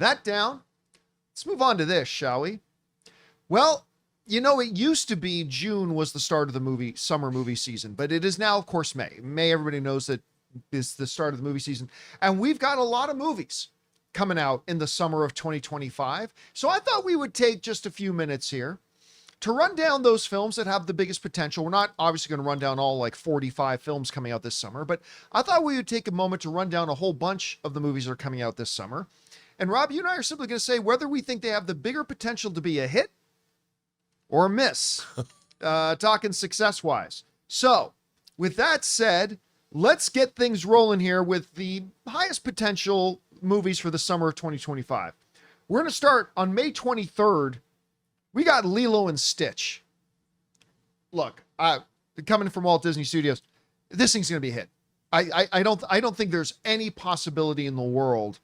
that down. Let's move on to this, shall we? Well, you know, it used to be June was the start of the summer movie season, but it is now, of course, May. May, everybody knows that is the start of the movie season. And we've got a lot of movies coming out in the summer of 2025. So I thought we would take just a few minutes here to run down those films that have the biggest potential. We're not obviously going to run down all like 45 films coming out this summer, but I thought we would take a moment to run down a whole bunch of the movies that are coming out this summer. And Rob, you and I are simply going to say whether we think they have the bigger potential to be a hit or a miss, talking success-wise. So with that said, let's get things rolling here with the highest potential movies for the summer of 2025. We're going to start on May 23rd. We got Lilo and Stitch. Look, coming from Walt Disney Studios, this thing's going to be a hit. I don't think there's any possibility in the world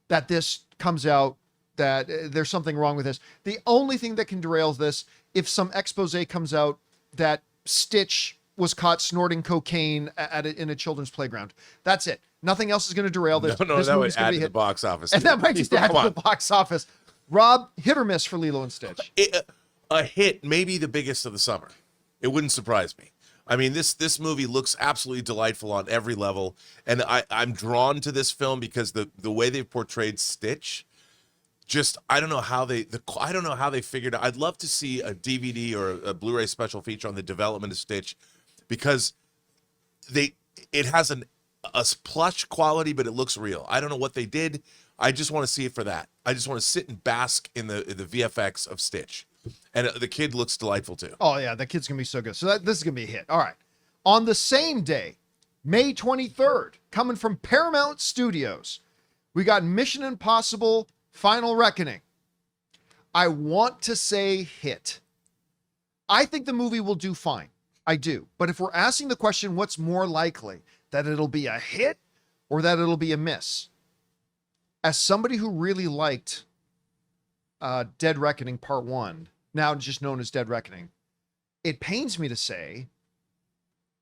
that this comes out, that there's something wrong with this. The only thing that can derail this, if some expose comes out that Stitch was caught snorting cocaine in a children's playground. That's it. Nothing else is going to derail this. No, this that would movie's gonna add be to hit. the box office. And that might just add to the box office. Rob, hit or miss for Lilo and Stitch? A hit, maybe the biggest of the summer. It wouldn't surprise me. I mean, this movie looks absolutely delightful on every level, and I'm drawn to this film because the way they've portrayed Stitch, just I don't know how they figured out. I'd love to see a DVD or a Blu-ray special feature on the development of Stitch, because it has a plush quality, but it looks real. I don't know what they did. I just want to see it for that. I just want to sit and bask in the VFX of Stitch. And the kid looks delightful too. Oh yeah, that kid's going to be so good. So this is going to be a hit. All right. On the same day, May 23rd, coming from Paramount Studios, we got Mission Impossible Final Reckoning. I want to say hit. I think the movie will do fine. I do. But if we're asking the question, what's more likely, that it'll be a hit or that it'll be a miss? As somebody who really liked Dead Reckoning Part 1, now just known as Dead Reckoning, it pains me to say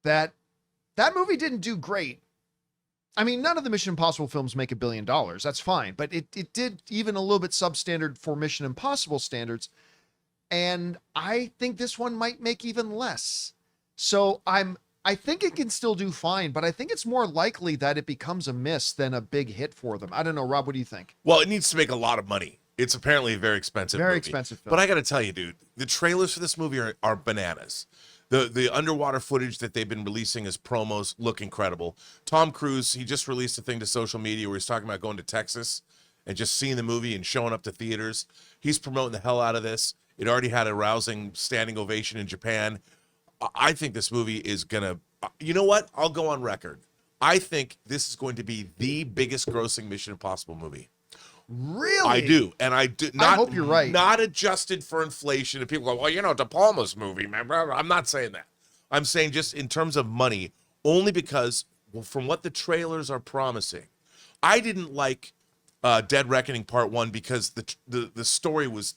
that movie didn't do great. I mean, none of the Mission Impossible films make $1 billion. That's fine. But it did even a little bit substandard for Mission Impossible standards. And I think this one might make even less. So I think it can still do fine, but I think it's more likely that it becomes a miss than a big hit for them. I don't know, Rob, what do you think? Well, it needs to make a lot of money. It's apparently a very expensive movie. Expensive film. But I got to tell you, dude, the trailers for this movie are bananas. The underwater footage that they've been releasing as promos look incredible. Tom Cruise, he just released a thing to social media where he's talking about going to Texas and just seeing the movie and showing up to theaters. He's promoting the hell out of this. It already had a rousing standing ovation in Japan. I think this movie is going to, you know what? I'll go on record. I think this is going to be the biggest grossing Mission Impossible movie. Really? I do. And I do not, I hope you're right. Not adjusted for inflation. And people go, well, you know, De Palma's movie, man. I'm not saying that. I'm saying just in terms of money, only because, well, from what the trailers are promising, I didn't like Dead Reckoning Part 1 because the story was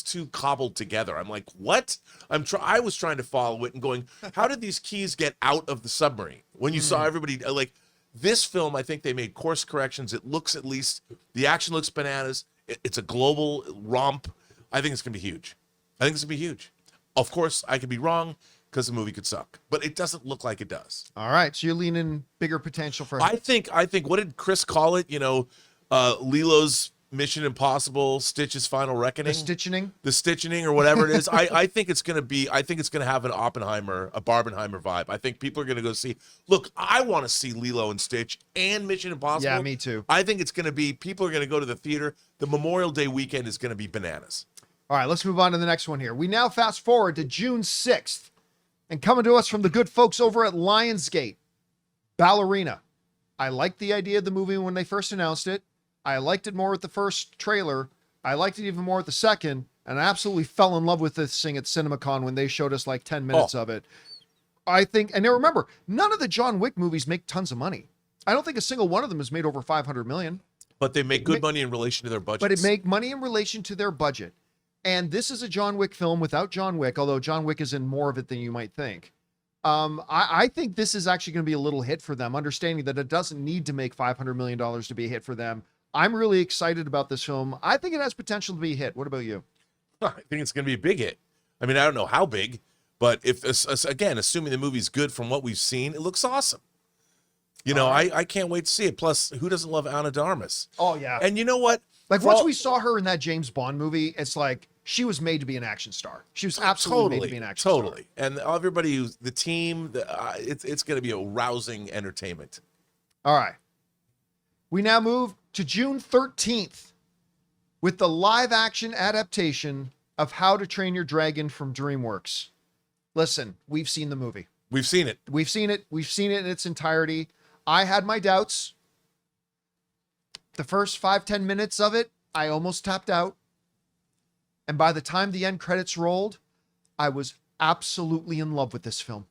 too cobbled together. I'm like, what? I was trying to follow it and going, how did these keys get out of the submarine? When you saw everybody, like, this film, I think they made course corrections. It looks, at least, the action looks bananas. It's a global romp. I think it's going to be huge. Of course, I could be wrong because the movie could suck, but it doesn't look like it does. All right, so you're leaning bigger potential for. I think. What did Chris call it? You know, Lilo's Mission Impossible, Stitch's Final Reckoning, the stitching, or whatever it is. I think it's going to be. I think it's going to have an Barbenheimer vibe. I think people are going to go see. Look, I want to see Lilo and Stitch and Mission Impossible. Yeah, me too. I think it's going to be. People are going to go to the theater. The Memorial Day weekend is going to be bananas. All right, let's move on to the next one here. We now fast forward to June 6th, and coming to us from the good folks over at Lionsgate, Ballerina. I liked the idea of the movie when they first announced it. I liked it more with the first trailer. I liked it even more with the second, and I absolutely fell in love with this thing at CinemaCon when they showed us like 10 minutes of it. I think, and now remember, none of the John Wick movies make tons of money. I don't think a single one of them has made over 500 million. But they make good money in relation to their budget. But it make money in relation to their budget. And this is a John Wick film without John Wick, although John Wick is in more of it than you might think. I think this is actually going to be a little hit for them, understanding that it doesn't need to make $500 million to be a hit for them. I'm really excited about this film. I think it has potential to be a hit. What about you? I think it's going to be a big hit. I mean, I don't know how big, but if again, assuming the movie's good from what we've seen, it looks awesome. You know, I can't wait to see it. Plus, who doesn't love Ana de Armas? Oh yeah. And you know what? Like once we saw her in that James Bond movie, it's like she was made to be an action star. She was absolutely made to be an action star. Totally. And everybody who's the team, it's going to be a rousing entertainment. All right. We now move to June 13th with the live action adaptation of How to Train Your Dragon from DreamWorks. Listen, we've seen the movie. We've seen it. We've seen it. We've seen it in its entirety. I had my doubts. The first 5-10 minutes of it, I almost tapped out. And by the time the end credits rolled, I was absolutely in love with this film.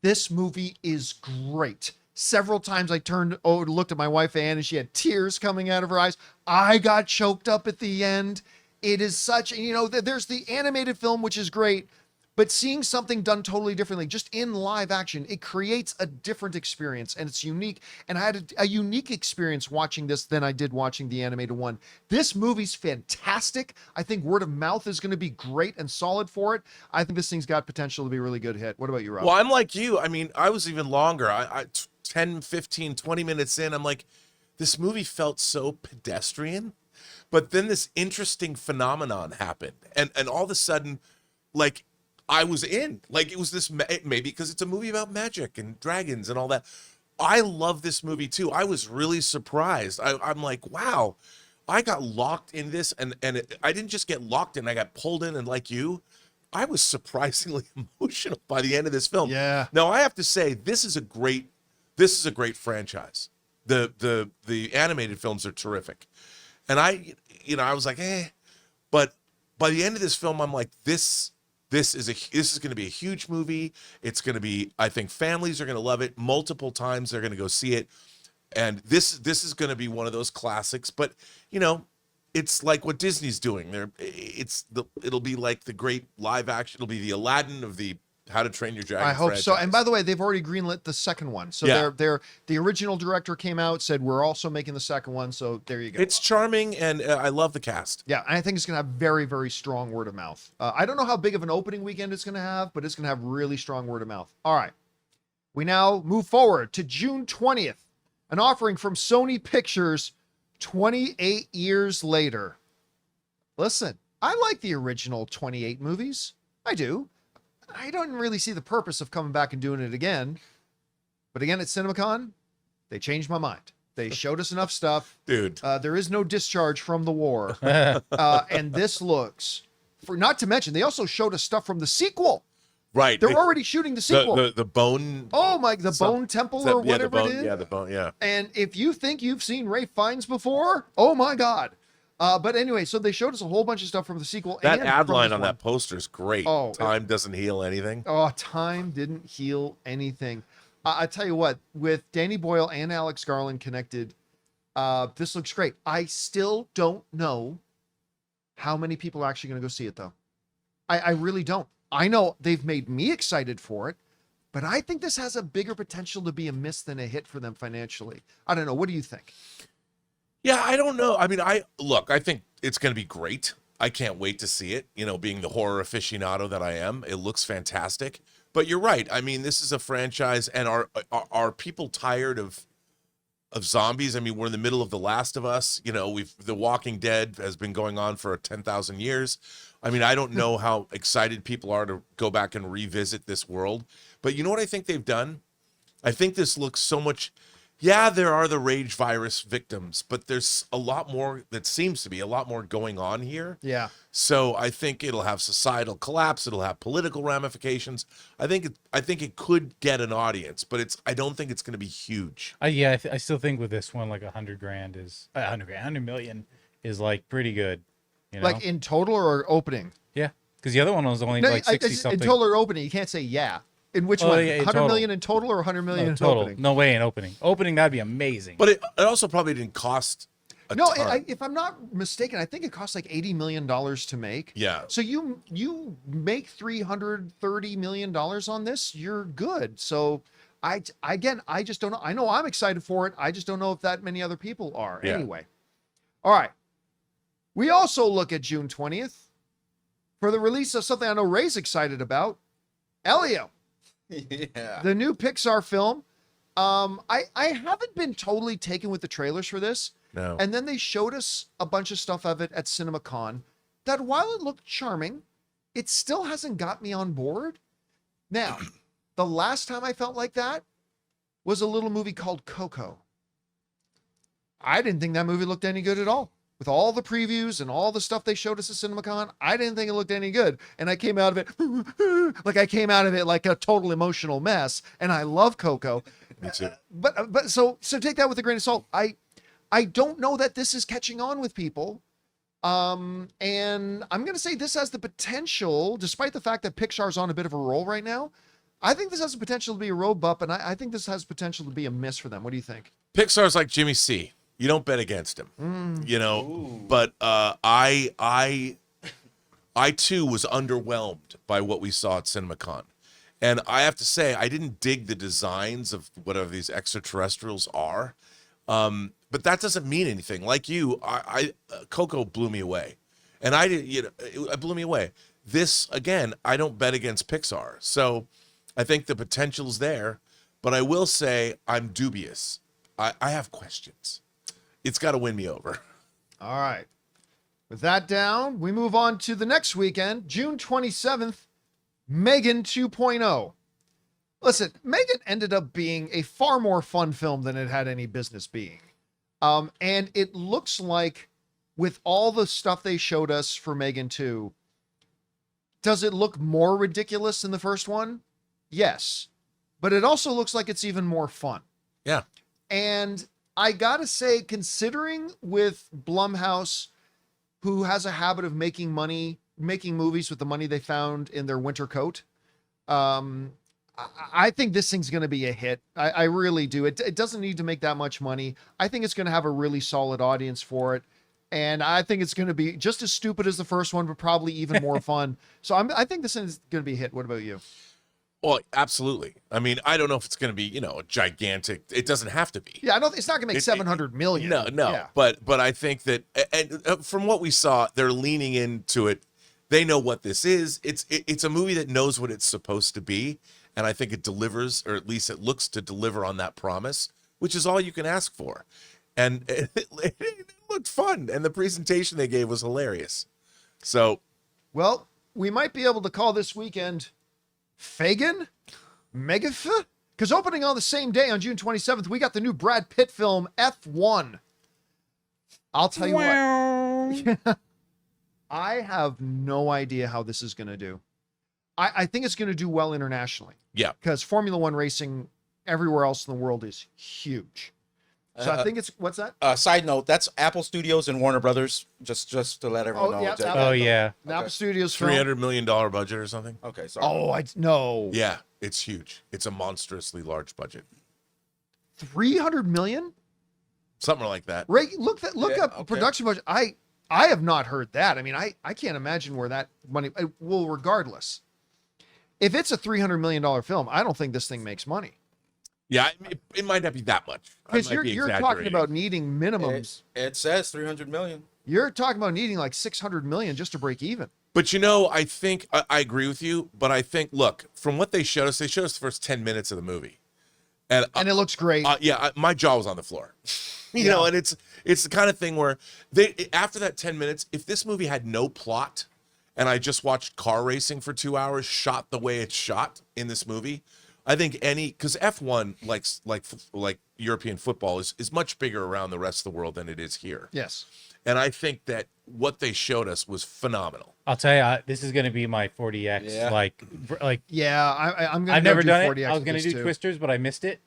This movie is great. Several times I turned over, looked at my wife, Anne, and she had tears coming out of her eyes. I got choked up at the end. It is such, you know, there's the animated film, which is great, but seeing something done totally differently, just in live action, it creates a different experience, and it's unique. And I had a unique experience watching this than I did watching the animated one. This movie's fantastic. I think word of mouth is going to be great and solid for it. I think this thing's got potential to be a really good hit. What about you, Rob? Well, I'm like you. I mean, I was even longer. 10, 15, 20 minutes in, I'm like, this movie felt so pedestrian. But then this interesting phenomenon happened. And all of a sudden, like, I was in. Like, it was this, maybe because it's a movie about magic and dragons and all that. I love this movie, too. I was really surprised. I'm like, wow, I got locked in this. And I didn't just get locked in. I got pulled in. And like you, I was surprisingly emotional by the end of this film. Yeah. Now, I have to say, this is a great franchise. The animated films are terrific. And I was like, but by the end of this film, I'm like, this is going to be a huge movie. It's going to be, I think families are going to love it. Multiple times they're going to go see it. And this is going to be one of those classics, but you know, it's like what Disney's doing. It'll be like the great live action. It'll be the Aladdin of the How to Train Your Dragon I hope franchise. so. And by the way, they've already greenlit the second one. So Yeah. the original director came out, said we're also making the second one. So there you go. It's charming, and I love the cast. Yeah, and I think it's going to have very, very strong word of mouth. I don't know how big of an opening weekend it's going to have, but it's going to have really strong word of mouth. All right. We now move forward to June 20th, an offering from Sony Pictures 28 years later. Listen, I like the original 28 movies. I do. I don't really see the purpose of coming back and doing it again. But again, at CinemaCon, they changed my mind. They showed us enough stuff. Dude. There is no discharge from the war. And this looks, not to mention, they also showed us stuff from the sequel. Right. They're already shooting the sequel. The bone. Oh my, the Bone Temple or whatever it is. Yeah, the bone, yeah. And if you think you've seen Ralph Fiennes before, oh my God. But anyway, so they showed us a whole bunch of stuff from the sequel. That and ad from line this on one. that poster is great. Oh, Time doesn't heal anything. Oh, time didn't heal anything. I tell you what, with Danny Boyle and Alex Garland connected, this looks great. I still don't know how many people are actually going to go see it, though. I really don't. I know they've made me excited for it, but I think this has a bigger potential to be a miss than a hit for them financially. I don't know. What do you think? Yeah, I don't know. I mean, I think it's going to be great. I can't wait to see it. You know, being the horror aficionado that I am, it looks fantastic. But you're right. I mean, this is a franchise, and are people tired of zombies? I mean, we're in the middle of The Last of Us. You know, The Walking Dead has been going on for 10,000 years. I mean, I don't know how excited people are to go back and revisit this world. But you know what I think they've done? I think this looks so much. Yeah, there are the rage virus victims, but there's a lot more, that seems to be a lot more going on here. Yeah. So I think it'll have societal collapse. It'll have political ramifications. I think it could get an audience, but I don't think it's going to be huge. Yeah, I still think with this one, like $100,000 is $100 million is like pretty good. You know? Like in total or opening? Yeah, because the other one was only like 60 something. In total or opening, you can't say yeah. In which one? Yeah, 100 million in total or 100 million in total? opening? No way in opening. Opening, that'd be amazing. But it also probably didn't cost a ton. If I'm not mistaken, I think it costs like $80 million to make. Yeah. So you make $330 million on this, you're good. So I just don't know. I know I'm excited for it. I just don't know if that many other people are. Yeah. Anyway, All right. We also look at June 20th for the release of something I know Ray's excited about, Elio, Yeah. the new Pixar film. I haven't been totally taken with the trailers for this. No. And then they showed us a bunch of stuff of it at CinemaCon that while it looked charming, it still hasn't got me on board. Now, the last time I felt like that was a little movie called Coco. I didn't think that movie looked any good at all. With all the previews and all the stuff they showed us at CinemaCon, I didn't think it looked any good. And I came out of it like a total emotional mess. And I love Coco. Me too. But so take that with a grain of salt. I don't know that this is catching on with people. And I'm going to say this has the potential, despite the fact that Pixar's on a bit of a roll right now, I think this has the potential to be a road bump, and I think this has potential to be a miss for them. What do you think? Pixar's like Jimmy C. You don't bet against him, you know. Ooh. But I too was underwhelmed by what we saw at CinemaCon, and I have to say I didn't dig the designs of whatever these extraterrestrials are. But that doesn't mean anything. Like you, Coco blew me away, and I did. It blew me away. This again, I don't bet against Pixar, so I think the potential's there. But I will say I'm dubious. I have questions. It's got to win me over. All right. With that down, we move on to the next weekend, June 27th, Megan 2.0. Listen, Megan ended up being a far more fun film than it had any business being. And it looks like with all the stuff they showed us for Megan 2, does it look more ridiculous than the first one? Yes. But it also looks like it's even more fun. Yeah. And I gotta say, considering with Blumhouse, who has a habit of making movies with the money they found in their winter coat, I think this thing's going to be a hit. I really do. It doesn't need to make that much money. I think it's going to have a really solid audience for it. And I think it's going to be just as stupid as the first one, but probably even more fun. So I think this is going to be a hit. What about you? Well, absolutely. I mean, I don't know if it's going to be, a gigantic. It doesn't have to be. Yeah, it's not going to make 700 million. No. Yeah. But I think that, and from what we saw, they're leaning into it. They know what this is. It's a movie that knows what it's supposed to be, and I think it delivers, or at least it looks to deliver on that promise, which is all you can ask for. And it looked fun, and the presentation they gave was hilarious. So, well, we might be able to call this weekend Fagin? Megaf? Because opening on the same day on June 27th, we got the new Brad Pitt film F1. I'll tell you what. I have no idea how this is going to do. I think it's going to do well internationally. yeah. Because Formula One racing everywhere else in the world is huge. So I think it's, what's that? Side note, that's Apple Studios and Warner Brothers. Just to let everyone know. yeah, That- Apple. Oh yeah. Apple Studios film. $300 million budget or something. Okay, sorry. Oh, no. Yeah, it's huge. It's a monstrously large budget. 300 million? Something like that. Ray, look Yeah, up okay. production budget. I have not heard that. I mean, I can't imagine where that money. Well, regardless, if it's a $300 million film, I don't think this thing makes money. Yeah, it might not be that much. I Because might be you're talking exaggerating. about needing minimums. It says 300 million. You're talking about needing like 600 million just to break even. But I think I agree with you. But I think, look, from what they showed us the first 10 minutes of the movie, and And it looks great. my jaw was on the floor. you Yeah. know, and it's the kind of thing where after that 10 minutes, if this movie had no plot, and I just watched car racing for 2 hours, shot the way it's shot in this movie, I think because F1 like European football is much bigger around the rest of the world than it is here. Yes. And I think that what they showed us was phenomenal. I'll tell you, this is going to be my 40x. Yeah. Like Yeah, I'm gonna. I've never do done 40X it. I was with going to this do too. Twisters, but I missed it.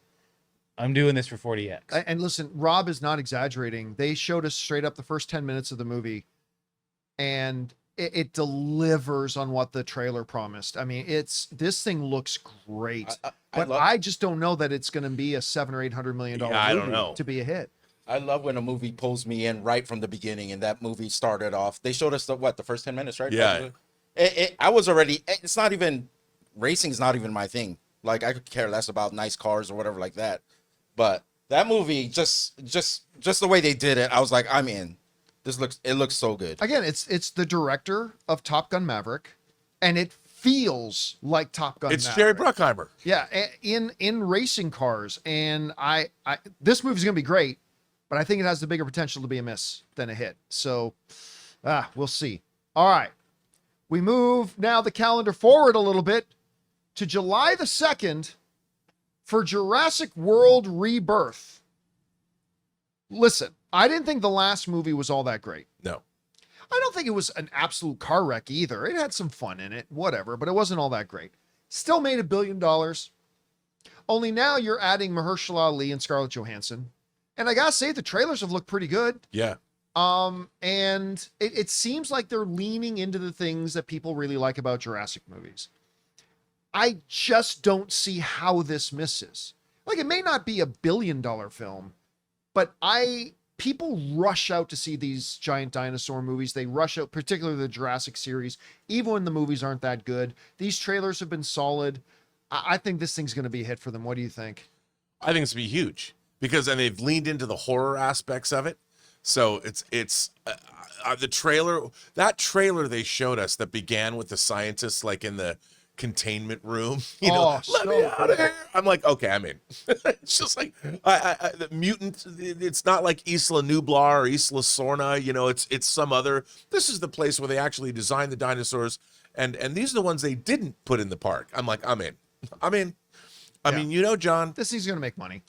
I'm doing this for 40x. And listen, Rob is not exaggerating. They showed us straight up the first 10 minutes of the movie, and it delivers on what the trailer promised. I mean, this thing looks great, but I just don't know that it's going to be a $700 or $800 million Yeah, I don't movie know. to be a hit. I love when a movie pulls me in right from the beginning, and that movie started off. They showed us the first 10 minutes, right? Yeah. I was already. It's not even racing's not even my thing. Like I could care less about nice cars or whatever like that. But that movie, just the way they did it, I was like, I'm in. It looks so good. Again, it's the director of Top Gun Maverick, and it feels like Top Gun It's Maverick. Jerry Bruckheimer. Yeah, in racing cars, and I this movie's gonna be great, but I think it has the bigger potential to be a miss than a hit. So, we'll see. All right, we move now the calendar forward a little bit to July the 2nd for Jurassic World Rebirth. Listen, I didn't think the last movie was all that great. No. I don't think it was an absolute car wreck either. It had some fun in it, whatever, but it wasn't all that great. Still made $1 billion. Only now you're adding Mahershala Ali and Scarlett Johansson. And I gotta say, the trailers have looked pretty good. Yeah. And it seems like they're leaning into the things that people really like about Jurassic movies. I just don't see how this misses. Like, it may not be $1 billion film, but people rush out to see these giant dinosaur movies. They rush out, particularly the Jurassic series, even when the movies aren't that good. These trailers have been solid. I think this thing's going to be a hit for them. What do you think? I think it's going to be huge because and they've leaned into the horror aspects of it. So it's the trailer, that trailer they showed us that began with the scientists like in the containment room, let me out of here. I'm like, okay, I'm in. It's just like the mutant. It's not like Isla Nublar or Isla Sorna. It's some other. This is the place where they actually designed the dinosaurs, and these are the ones they didn't put in the park. I'm like, I'm in. I mean, John, This thing's going to make money.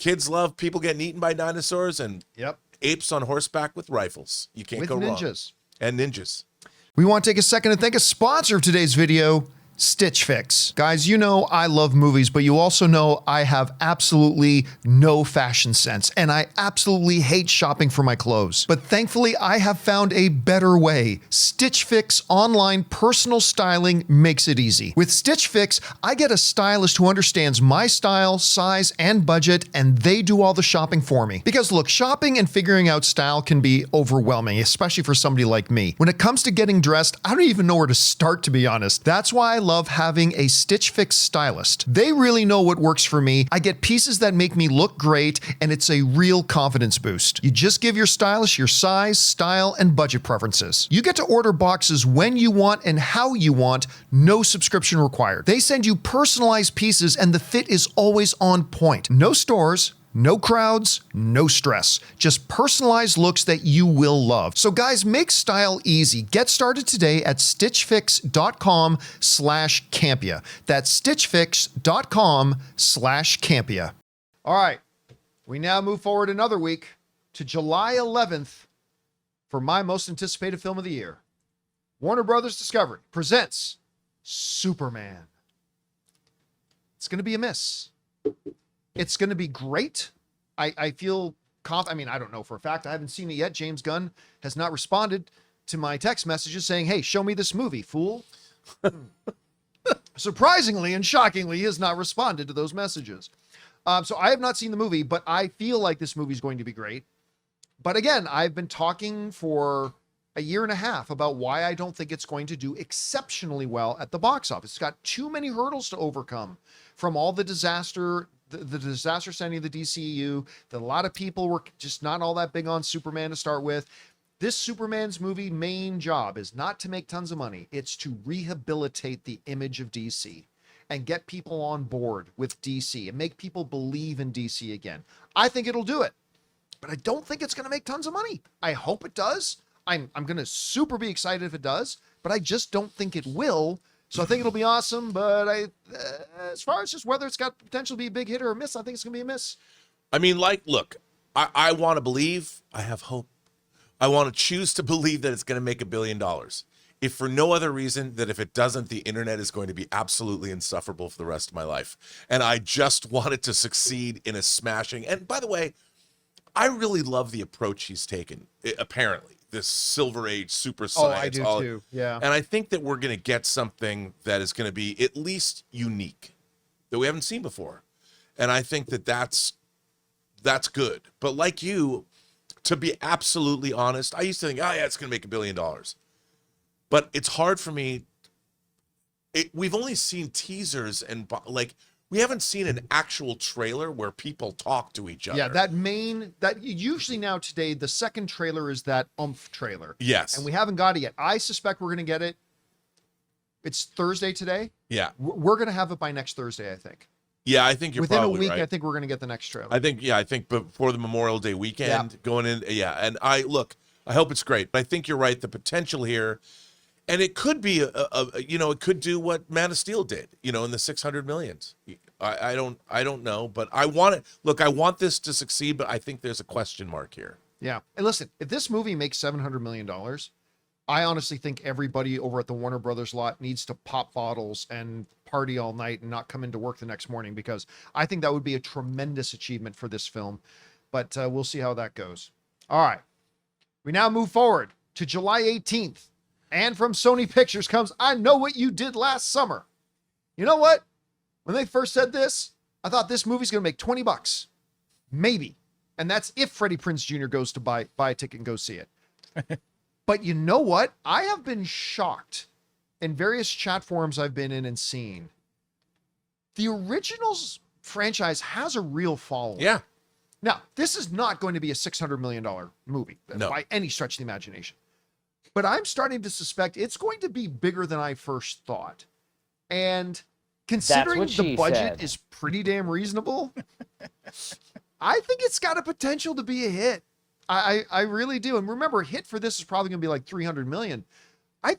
kids love people getting eaten by dinosaurs and Yep. apes on horseback with rifles. You can't With go wrong. ninjas. And ninjas. We want to take a second to thank a sponsor of today's video, Stitch Fix. Guys, you know I love movies, but you also know I have absolutely no fashion sense, and I absolutely hate shopping for my clothes. But thankfully, I have found a better way. Stitch Fix online personal styling makes it easy. With Stitch Fix, I get a stylist who understands my style, size, and budget, and they do all the shopping for me. Because look, shopping and figuring out style can be overwhelming, especially for somebody like me. When it comes to getting dressed, I don't even know where to start, to be honest. That's why I love having a Stitch Fix stylist. They really know what works for me. I get pieces that make me look great, and it's a real confidence boost. You just give your stylist your size, style, and budget preferences. You get to order boxes when you want and how you want, no subscription required. They send you personalized pieces, and the fit is always on point. No stores, no crowds, no stress. Just personalized looks that you will love. So guys, make style easy. Get started today at stitchfix.com/Campea. That's stitchfix.com/Campea. All right, we now move forward another week to July 11th for my most anticipated film of the year. Warner Brothers Discovery presents Superman. It's going to be a miss. It's going to be great. I feel confident. I mean, I don't know for a fact. I haven't seen it yet. James Gunn has not responded to my text messages saying, hey, show me this movie, fool. Surprisingly and shockingly, he has not responded to those messages. So I have not seen the movie, but I feel like this movie is going to be great. But again, I've been talking for a year and a half about why I don't think it's going to do exceptionally well at the box office. It's got too many hurdles to overcome from all the disaster sending the DCEU, that a lot of people were just not all that big on Superman to start with. This Superman's movie main job is not to make tons of money. It's to rehabilitate the image of DC and get people on board with DC and make people believe in DC again. I think it'll do it, but I don't think it's going to make tons of money. I hope it does. I'm going to super be excited if it does, but I just don't think it will. So I think it'll be awesome, but as far as just whether it's got potential to be a big hit or a miss, I think it's going to be a miss. I mean, look, I want to believe, I have hope. I want to choose to believe that it's going to make $1 billion. If for no other reason that if it doesn't, the internet is going to be absolutely insufferable for the rest of my life. And I just want it to succeed in a smashing. And by the way, I really love the approach he's taken, apparently. This Silver Age super science. Oh, I do too. Yeah. And I think that we're going to get something that is going to be at least unique that we haven't seen before. And I think that that's good. But like you, to be absolutely honest, I used to think, oh yeah, it's going to make $1 billion. But it's hard for me. We've only seen teasers and like we haven't seen an actual trailer where people talk to each other. Yeah, that usually now today, the second trailer is that trailer. Yes. And we haven't got it yet. I suspect we're going to get it. It's Thursday today. Yeah. We're going to have it by next Thursday, I think. Yeah, I think you're Within probably a week, right. I think we're going to get the next trailer. I think before the Memorial Day weekend going in. Yeah. And I hope it's great. I think you're right. The potential here, and it could be it could do what Man of Steel did, in the 600 millions. I don't know, but I want it. Look, I want this to succeed, but I think there's a question mark here. Yeah. And listen, if this movie makes $700 million, I honestly think everybody over at the Warner Brothers lot needs to pop bottles and party all night and not come into work the next morning, because I think that would be a tremendous achievement for this film. But we'll see how that goes. All right. We now move forward to July 18th. And from Sony Pictures comes I Know What You Did Last Summer. You know what? When they first said this, I thought this movie's going to make $20. Maybe. And that's if Freddie Prinze Jr. goes to buy a ticket and go see it. But you know what? I have been shocked in various chat forums I've been in and seen. The Originals franchise has a real following. Yeah. Now, this is not going to be a $600 million movie by any stretch of the imagination. But I'm starting to suspect it's going to be bigger than I first thought. And considering the budget is pretty damn reasonable, I think it's got a potential to be a hit. I really do. And remember, a hit for this is probably going to be like 300 million. I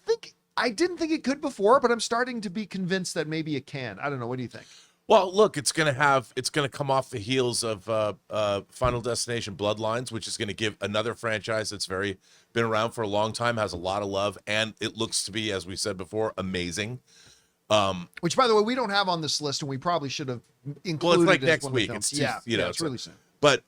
didn't think it could before, but I'm starting to be convinced that maybe it can. I don't know. What do you think? Well, look, it's going to come off the heels of Final Destination Bloodlines, which is going to give another franchise that's been around for a long time, has a lot of love, and it looks to be, as we said before, amazing. Which, by the way, we don't have on this list, and we probably should have included. Well, it's like it next when we week. filmed. It's it's really soon. But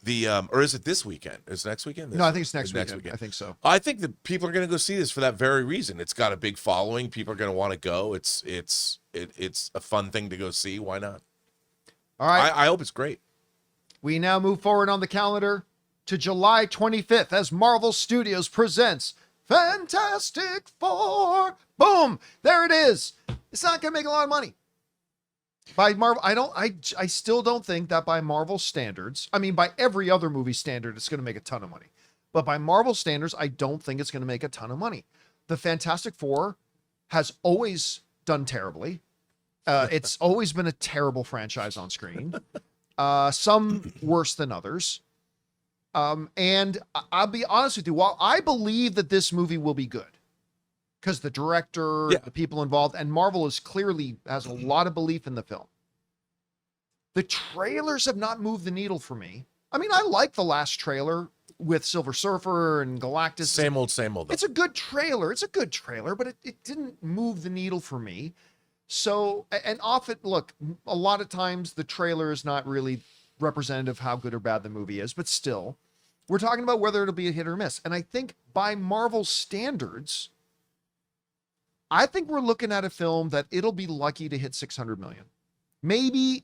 the or is it this weekend? Is it next weekend? No, I think it's next weekend. I think so. I think that people are going to go see this for that very reason. It's got a big following. People are going to want to go. It's a fun thing to go see. Why not? All right. I hope it's great. We now move forward on the calendar to July 25th as Marvel Studios presents Fantastic Four. Boom! There it is. It's not going to make a lot of money. By Marvel, I still don't think that by Marvel standards, I mean, by every other movie standard, it's going to make a ton of money. But by Marvel standards, I don't think it's going to make a ton of money. The Fantastic Four has always done terribly. It's always been a terrible franchise on screen. Some worse than others. And I'll be honest with you, while I believe that this movie will be good, because the director, the people involved, and Marvel has a lot of belief in the film. The trailers have not moved the needle for me. I mean, I like the last trailer with Silver Surfer and Galactus. Same old. It's a good trailer. But it didn't move the needle for me. So, and often, look, a lot of times the trailer is not really representative of how good or bad the movie is, but still, we're talking about whether it'll be a hit or miss. And I think by Marvel standards, I think we're looking at a film that it'll be lucky to hit 600 million. Maybe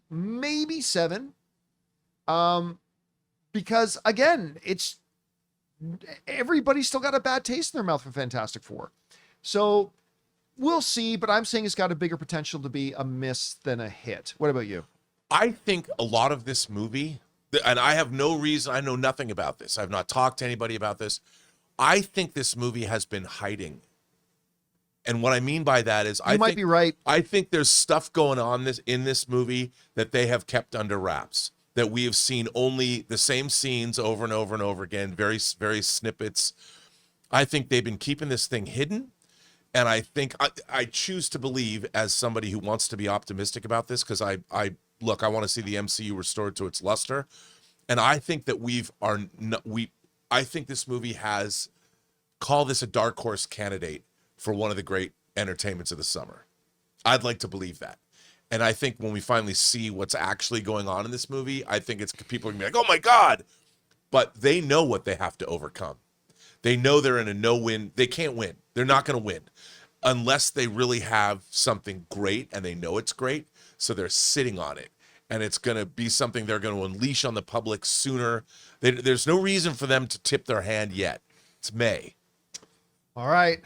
7. Because again, everybody's still got a bad taste in their mouth for Fantastic Four. So we'll see, but I'm saying it's got a bigger potential to be a miss than a hit. What about you? I think a lot of this movie, and I have no reason, I know nothing about this. I've not talked to anybody about this. I think this movie has been hiding. And what I mean by that is you might be right. I think there's stuff going on in this movie that they have kept under wraps, that we have seen only the same scenes over and over and over again, very, very snippets. I think they've been keeping this thing hidden. And I think I choose to believe, as somebody who wants to be optimistic about this, because I want to see the MCU restored to its luster. And I think that I think this movie has, call this a dark horse candidate for one of the great entertainments of the summer. I'd like to believe that. And I think when we finally see what's actually going on in this movie, I think people are gonna be like, oh my God. But they know what they have to overcome. They know they're in a no-win. They can't win. They're not going to win unless they really have something great, and they know it's great. So they're sitting on it. And it's going to be something they're going to unleash on the public sooner. There's no reason for them to tip their hand yet. It's May. All right.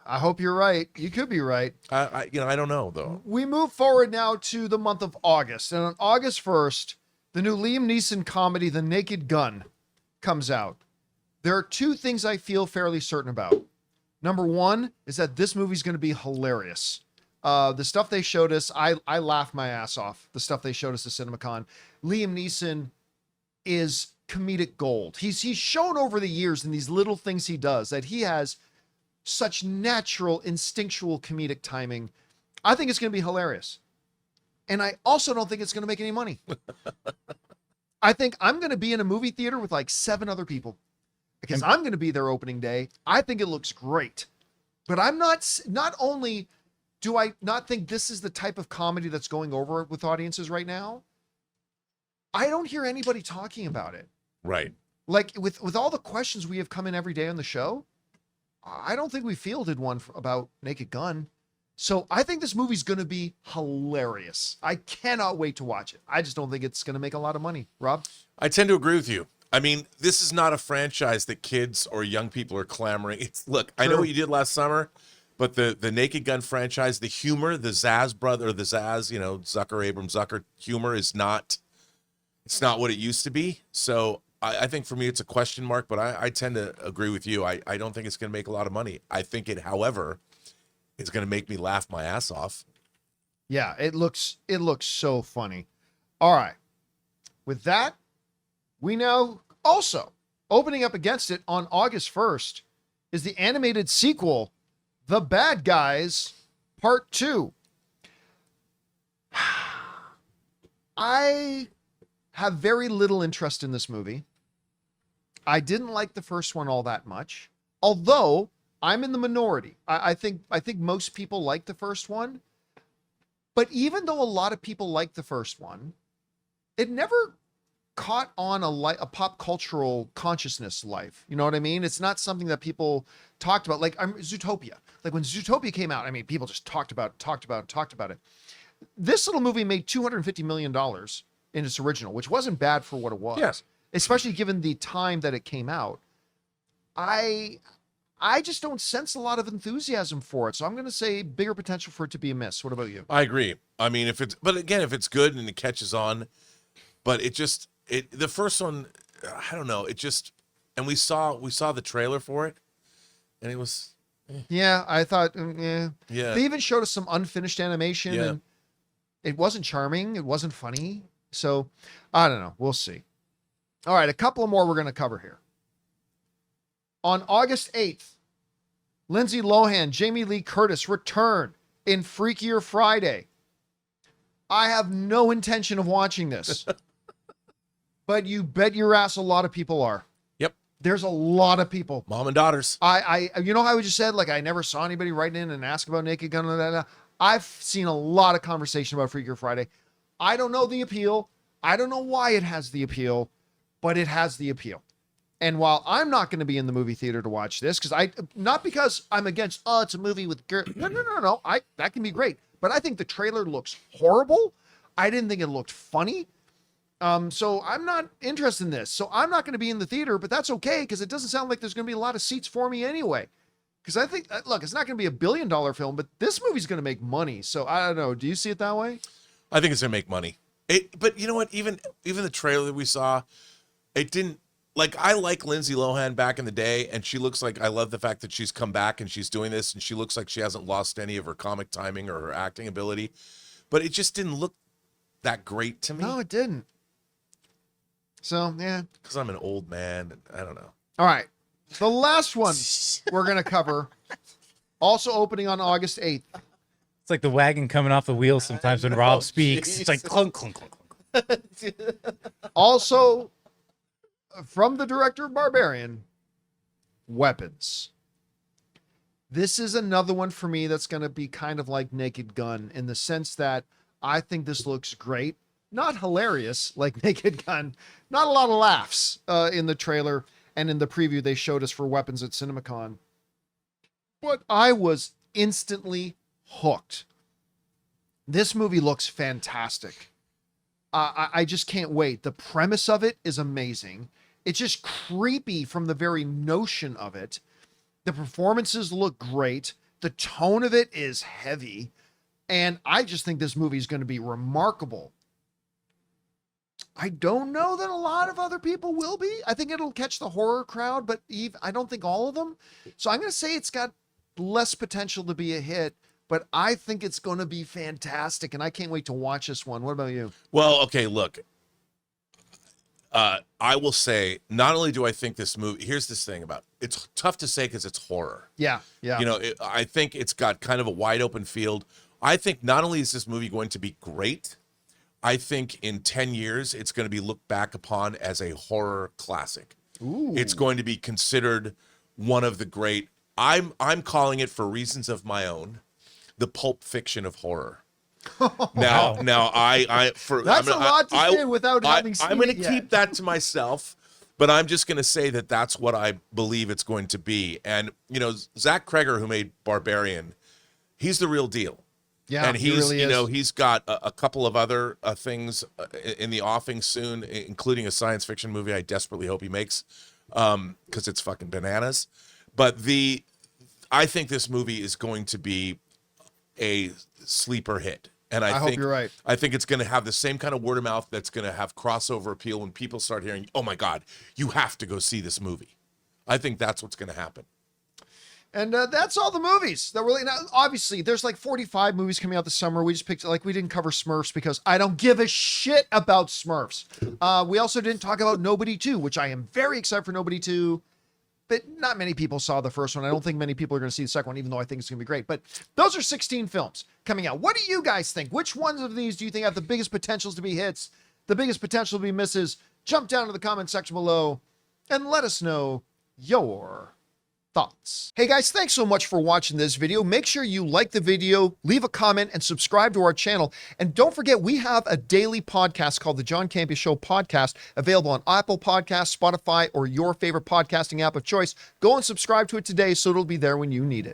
I hope you're right. You could be right. I don't know though. We move forward now to the month of August. And on August 1st, the new Liam Neeson comedy, The Naked Gun, comes out. There are two things I feel fairly certain about. Number one is that this movie's going to be hilarious. The stuff they showed us, I laughed my ass off. The stuff they showed us at CinemaCon. Liam Neeson is comedic gold. He's shown over the years in these little things he does that he has such natural, instinctual comedic timing. I think it's going to be hilarious. And I also don't think it's going to make any money. I think I'm going to be in a movie theater with like 7 other people because I'm going to be there opening day. I think it looks great. But I'm not only do I not think this is the type of comedy that's going over with audiences right now, I don't hear anybody talking about it. Right. Like with all the questions we have come in every day on the show, I don't think we fielded one about Naked Gun. So I think this movie's going to be hilarious. I cannot wait to watch it. I just don't think it's going to make a lot of money. Rob? I tend to agree with you. I mean, this is not a franchise that kids or young people are clamoring. Look, I know what you did last summer, but the Naked Gun franchise, the humor, the Zaz brother, the Zaz, Zucker humor is not, it's not what it used to be. So I think for me, it's a question mark, but I tend to agree with you. I don't think it's going to make a lot of money. I think it, however, is going to make me laugh my ass off. Yeah, it looks so funny. All right. With that, we now also opening up against it on August 1st is the animated sequel, The Bad Guys Part 2. I have very little interest in this movie. I didn't like the first one all that much, although I'm in the minority. I think most people like the first one, but even though a lot of people like the first one, it never caught on a pop cultural consciousness life. You know what I mean? It's not something that people talked about. Like Zootopia. Like when Zootopia came out, I mean, people just talked about it. This little movie made $250 million in its original, which wasn't bad for what it was. Yes. Especially given the time that it came out. I just don't sense a lot of enthusiasm for it. So I'm going to say bigger potential for it to be a miss. What about you? I agree. I mean, if it's good and it catches on, but the first one, I don't know. And we saw the trailer for it and it was. Yeah, I thought, yeah. Yeah. They even showed us some unfinished animation Yeah. and it wasn't charming. It wasn't funny. So I don't know. We'll see. All right. A couple more we're going to cover here. On August 8th, Lindsay Lohan, Jamie Lee Curtis return in Freakier Friday. I have no intention of watching this, but you bet your ass a lot of people are. Yep. There's a lot of people. Mom and daughters. You know how I just said, like, I never saw anybody write in and ask about Naked Gun. I've seen a lot of conversation about Freakier Friday. I don't know the appeal. I don't know why it has the appeal, but it has the appeal. And while I'm not going to be in the movie theater to watch this, not because I'm against, it's a movie with girls. No. That can be great. But I think the trailer looks horrible. I didn't think it looked funny. So I'm not interested in this. So I'm not going to be in the theater, but that's okay because it doesn't sound like there's going to be a lot of seats for me anyway. Because I think, look, it's not going to be $1 billion film, but this movie's going to make money. So I don't know. Do you see it that way? I think it's going to make money. But you know what? Even the trailer that we saw, it didn't. Like, I like Lindsay Lohan back in the day, and she looks like, I love the fact that she's come back and she's doing this, and she looks like she hasn't lost any of her comic timing or her acting ability. But it just didn't look that great to me. No, it didn't. So, yeah. Because I'm an old man, and I don't know. All right. The last one we're going to cover, also opening on August 8th. It's like the wagon coming off the wheels sometimes when Rob speaks. It's like clunk, clunk, clunk, clunk. Also, from the director of Barbarian, Weapons. This is another one for me that's going to be kind of like Naked Gun in the sense that I think this looks great. Not hilarious like Naked Gun. Not a lot of laughs in the trailer and in the preview they showed us for Weapons at CinemaCon. But I was instantly hooked. This movie looks fantastic. I just can't wait. The premise of it is amazing. It's just creepy from the very notion of it. The performances look great. The tone of it is heavy. And I just think this movie is going to be remarkable. I don't know that a lot of other people will be. I think it'll catch the horror crowd, but I don't think all of them. So I'm going to say it's got less potential to be a hit, but I think it's going to be fantastic. And I can't wait to watch this one. What about you? Well, okay, look. I will say, not only do I think this movie, here's this thing about it's tough to say because it's horror. Yeah. You know, I think it's got kind of a wide open field. I think not only is this movie going to be great, I think in 10 years, it's going to be looked back upon as a horror classic. Ooh. It's going to be considered one of the great, I'm calling it for reasons of my own, the Pulp Fiction of horror. Now, That's a lot to say without having seen I'm going to it yet. keep that to myself, but I'm just going to say that that's what I believe it's going to be. And, you know, Zach Kreger, who made Barbarian, he's the real deal. Yeah, and he's, he really you know, is. he's got a couple of other things in the offing soon, including a science fiction movie I desperately hope he makes, because it's fucking bananas. But I think this movie is going to be a sleeper hit. And I hope think you're right. I think it's going to have the same kind of word of mouth that's going to have crossover appeal when people start hearing, oh my God, you have to go see this movie. I think that's what's going to happen. And that's all the movies that really, now, obviously there's like 45 movies coming out this summer. We just picked, like, we didn't cover Smurfs because I don't give a shit about Smurfs. We also didn't talk about Nobody 2, which I am very excited for Nobody 2, but not many people saw the first one. I don't think many people are going to see the second one, even though I think it's going to be great. But those are 16 films coming out. What do you guys think? Which ones of these do you think have the biggest potentials to be hits, the biggest potential to be misses? Jump down to the comment section below and let us know your thoughts. Hey guys, thanks so much for watching this video. Make sure you like the video, leave a comment, and subscribe to our channel. And don't forget, we have a daily podcast called the John Campea Show podcast, available on Apple Podcasts, Spotify, or your favorite podcasting app of choice. Go and subscribe to it today so it'll be there when you need it.